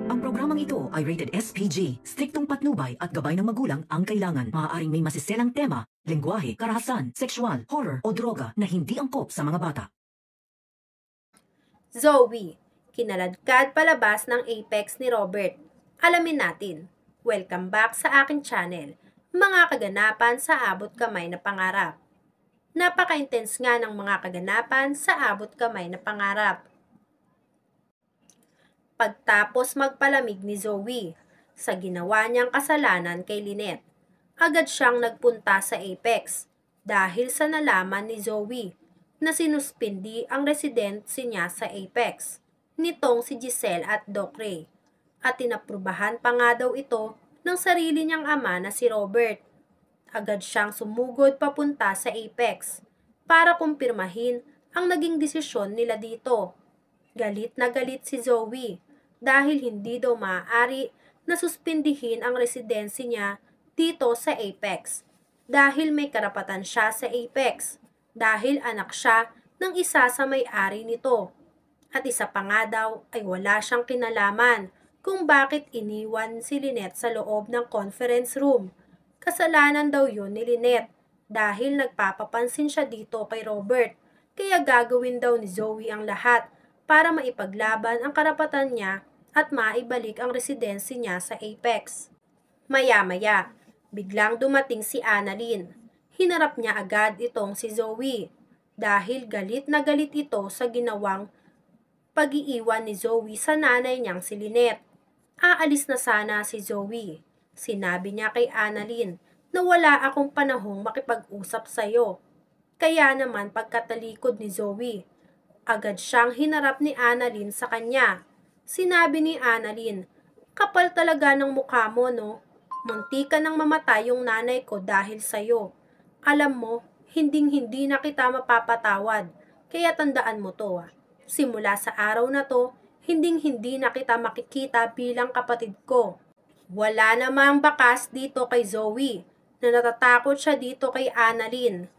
Ang programang ito ay rated SPG. Striktong patnubay at gabay ng magulang ang kailangan. Maaaring may masiselang tema, lengguwahe, karahasan, sexual, horror o droga na hindi angkop sa mga bata. Zoe, kinaladkad palabas ng Apex ni Robert. Alamin natin. Welcome back sa aking channel. Mga kaganapan sa abot kamay na pangarap. Napaka-intense nga ng mga kaganapan sa abot kamay na pangarap. Pagtapos magpalamig ni Zoe sa ginawa niyang kasalanan kay Lynette, agad siyang nagpunta sa Apex dahil sa nalaman ni Zoe na sinuspindi ang residency niya sa Apex nitong si Giselle at Doc Ray, at tinaprubahan pa nga daw ito ng sarili niyang ama na si Robert. Agad siyang sumugod papunta sa Apex para kumpirmahin ang naging desisyon nila dito. Galit na galit si Zoe dahil hindi daw maaari na suspindihin ang residency niya dito sa Apex dahil may karapatan siya sa Apex dahil anak siya ng isa sa may-ari nito. At isa pa nga daw ay wala siyang kinalaman kung bakit iniwan si Lynette sa loob ng conference room. Kasalanan daw yun ni Lynette dahil nagpapapansin siya dito kay Robert, kaya gagawin daw ni Zoe ang lahat para maipaglaban ang karapatan niya at maibalik ang residency niya sa Apex. Maya-maya, biglang dumating si Annalyn. Hinarap niya agad itong si Zoe dahil galit na galit ito sa ginawang pag-iiwan ni Zoe sa nanay niyang si Lynette. Aalis na sana si Zoe. Sinabi niya kay Annalyn na wala akong panahong makipag-usap sa'yo. Kaya naman pagkatalikod ni Zoe, agad siyang hinarap ni Annalyn sa kanya. Sinabi ni Annalyn, "Kapal talaga ng mukha mo, no? Munti ka nang mamatay yung nanay ko dahil sa'yo. Alam mo, hinding-hindi na kita mapapatawad, kaya tandaan mo to. Simula sa araw na to, hinding-hindi na kita makikita bilang kapatid ko." Wala namang bakas dito kay Zoe na natatakot siya dito kay Annalyn.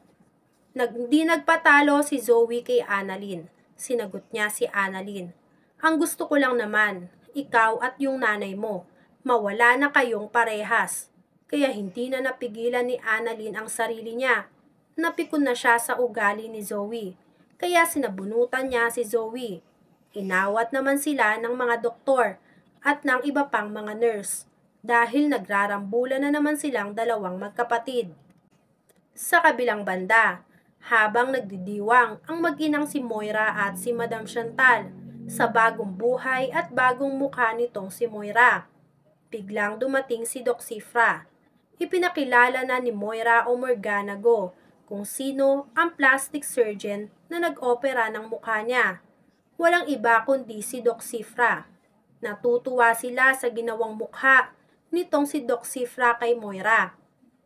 Hindi nagpatalo si Zoe kay Annalyn. Sinagot niya si Annalyn, "Ang gusto ko lang naman, ikaw at yung nanay mo, mawala na kayong parehas." Kaya hindi na napigilan ni Annalyn ang sarili niya. Napikon na siya sa ugali ni Zoe, kaya sinabunutan niya si Zoe. Inawat naman sila ng mga doktor at ng iba pang mga nurse dahil nagrarambulan na naman silang dalawang magkapatid. Sa kabilang banda, habang nagdidiwang ang mag-inang si Moira at si Madam Chantal sa bagong buhay at bagong mukha nitong si Moira, biglang dumating si Doc Cifra. Ipinakilala na ni Moira o Morganago kung sino ang plastic surgeon na nag-opera ng mukha niya. Walang iba kundi si Doc Cifra. Natutuwa sila sa ginawang mukha nitong si Doc Cifra kay Moira.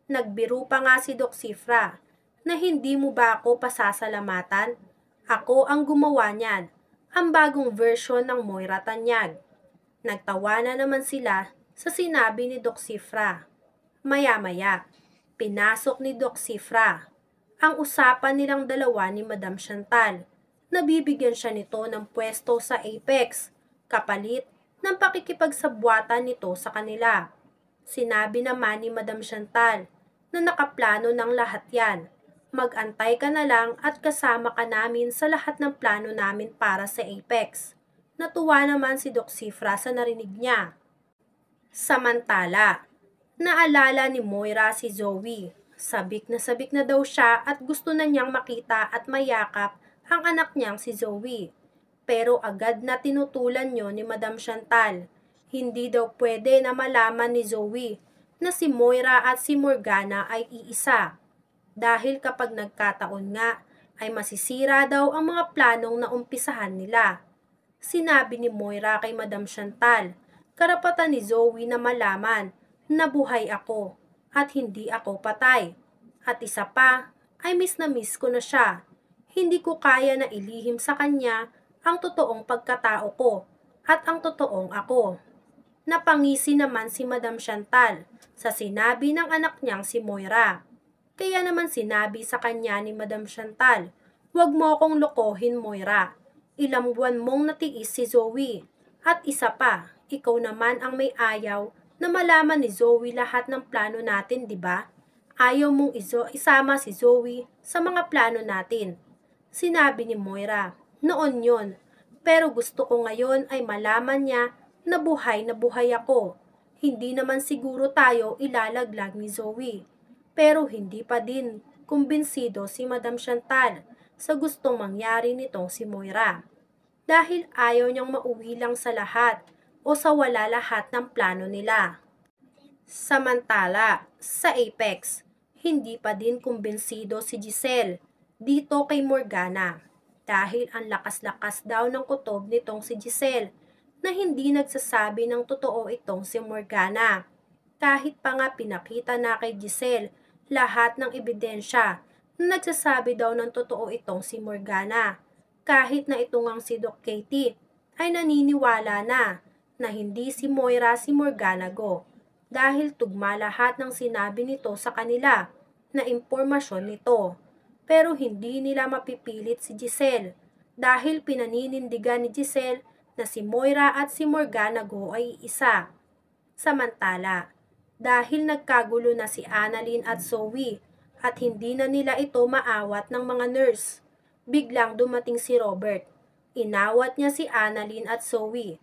Nagbiro pa nga si Doc Cifra na, "Hindi mo ba ako pasasalamatan? Ako ang gumawa niyan, ang bagong version ng Moira Tanyag." Nagtawa na naman sila sa sinabi ni Doc Cifra. Maya-maya, pinasok ni Doc Cifra ang usapan nilang dalawa ni Madam Chantal. Nabibigyan siya nito ng pwesto sa Apex, kapalit ng pakikipagsabwatan nito sa kanila. Sinabi naman ni Madam Chantal na nakaplano ng lahat yan. "Mag-antay ka na lang at kasama ka namin sa lahat ng plano namin para sa Apex." Natuwa naman si Doc Cifra sa narinig niya. Samantala, naalala ni Moira si Zoe. Sabik na daw siya at gusto na niyang makita at mayakap ang anak niyang si Zoe. Pero agad na tinutulan niyo ni Madam Chantal. Hindi daw pwede na malaman ni Zoe na si Moira at si Morgana ay iisa. Dahil kapag nagkataon nga, ay masisira daw ang mga planong naumpisahan nila. Sinabi ni Moira kay Madam Chantal, "Karapatan ni Zoe na malaman na buhay ako at hindi ako patay. At isa pa, ay miss na miss ko na siya. Hindi ko kaya na ilihim sa kanya ang totoong pagkatao ko at ang totoong ako." Napangisi naman si Madam Chantal sa sinabi ng anak niyang si Moira. Kaya naman sinabi sa kanya ni Madam Chantal, "Huwag mo akong lokohin, Moira. Ilang buwan mong natiis si Zoe. At isa pa, ikaw naman ang may ayaw na malaman ni Zoe lahat ng plano natin, di ba? Ayaw mong isama si Zoe sa mga plano natin. Sinabi ni Moira, noon yon. Pero gusto ko ngayon ay malaman niya na buhay ako. Hindi naman siguro tayo ilalaglag ni Zoe. Pero hindi pa din kumbinsido si Madam Chantal sa gustong mangyari nitong si Moira. Dahil ayaw niyang mauwi lang sa lahat o sa wala lahat ng plano nila. Samantala, sa Apex, hindi pa din kumbinsido si Giselle dito kay Morgana dahil ang lakas-lakas daw ng kutob nitong si Giselle na hindi nagsasabi ng totoo itong si Morgana. Kahit pa nga pinakita na kay Giselle lahat ng ebidensya na nagsasabi daw ng totoo itong si Morgana. Kahit na ito ngang si Doc Katie ay naniniwala na hindi si Moira si Morgana Go dahil tugma lahat ng sinabi nito sa kanila na impormasyon nito. Pero hindi nila mapipilit si Giselle dahil pinaninindigan ni Giselle na si Moira at si Morgana Go ay isa. Samantala, dahil nagkagulo na si Annalyn at Zoe at hindi na nila ito maawat ng mga nurse, biglang dumating si Robert. Inawat niya si Annalyn at Zoe.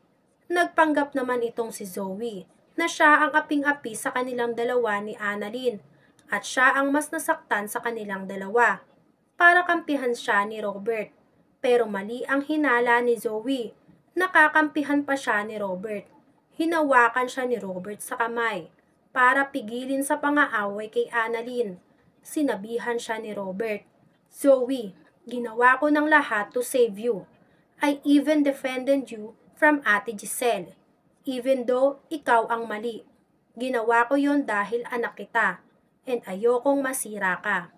Nagpanggap naman itong si Zoe na siya ang aping-api sa kanilang dalawa ni Annalyn at siya ang mas nasaktan sa kanilang dalawa. Para kampihan siya ni Robert. Pero mali ang hinala ni Zoe. Nakakampihan pa siya ni Robert. Hinawakan siya ni Robert sa kamay para pigilin sa pang-aaway kay Annalyn. Sinabihan siya ni Robert, Zoe, ginawa ko ng lahat to save you. I even defended you from Ate Giselle. Even though ikaw ang mali. Ginawa ko yon dahil anak kita. And ayokong masira ka.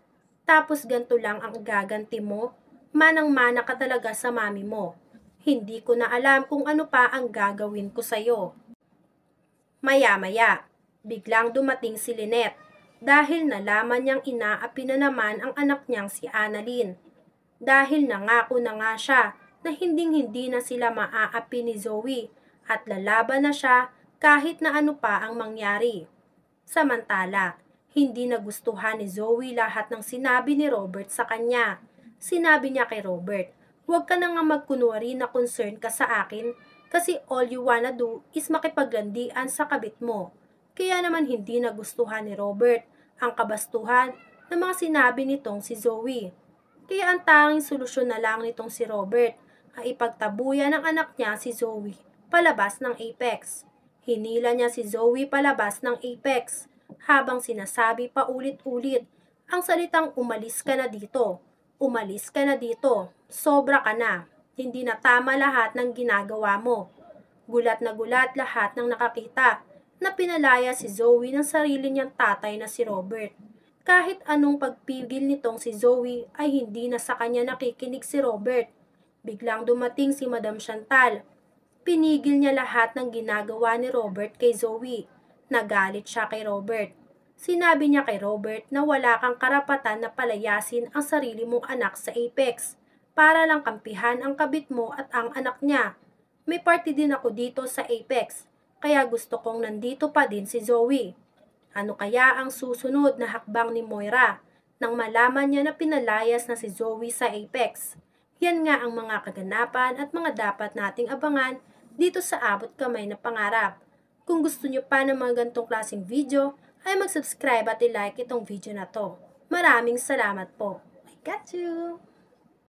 Tapos ganito lang ang gaganti mo, manang-mana ka talaga sa mami mo. Hindi ko na alam kung ano pa ang gagawin ko sa'yo. Maya-maya, biglang dumating si Lynette dahil nalaman niyang inaapi na naman ang anak niyang si Annalyn. Dahil nangako na nga siya na hinding-hindi na sila maaapi ni Zoe at lalaban na siya kahit na ano pa ang mangyari. Samantala, hindi nagustuhan ni Zoe lahat ng sinabi ni Robert sa kanya. Sinabi niya kay Robert, huwag ka na nga magkunwari na concern ka sa akin kasi all you wanna do is makipaglandian sa kabit mo. Kaya naman hindi nagustuhan ni Robert ang kabastuhan ng mga sinabi nitong si Zoe. Kaya ang tanging solusyon na lang nitong si Robert ay ipagtabuyan ng anak niya si Zoe palabas ng Apex. Hinila niya si Zoe palabas ng Apex habang sinasabi pa ulit-ulit ang salitang umalis ka na dito, umalis ka na dito, sobra ka na, hindi na tama lahat ng ginagawa mo. Gulat na gulat lahat ng nakakita na pinalaya si Zoe ng sarili niyang tatay na si Robert. Kahit anong pagpigil nitong si Zoe ay hindi na sa kanya nakikinig si Robert. Biglang dumating si Madam Chantal. Pinigil niya lahat ng ginagawa ni Robert kay Zoe. Nagalit siya kay Robert. Sinabi niya kay Robert na wala kang karapatan na palayasin ang sarili mong anak sa Apex para lang kampihan ang kabit mo at ang anak niya. May party din ako dito sa Apex, kaya gusto kong nandito pa din si Zoe. Ano kaya ang susunod na hakbang ni Moira nang malaman niya na pinalayas na si Zoe sa Apex? Yan nga ang mga kaganapan at mga dapat nating abangan dito sa Abot Kamay na Pangarap. Kung gusto nyo pa ng mga ganitong klaseng video, ay mag-subscribe at i-like itong video na to. Maraming salamat po. I got you!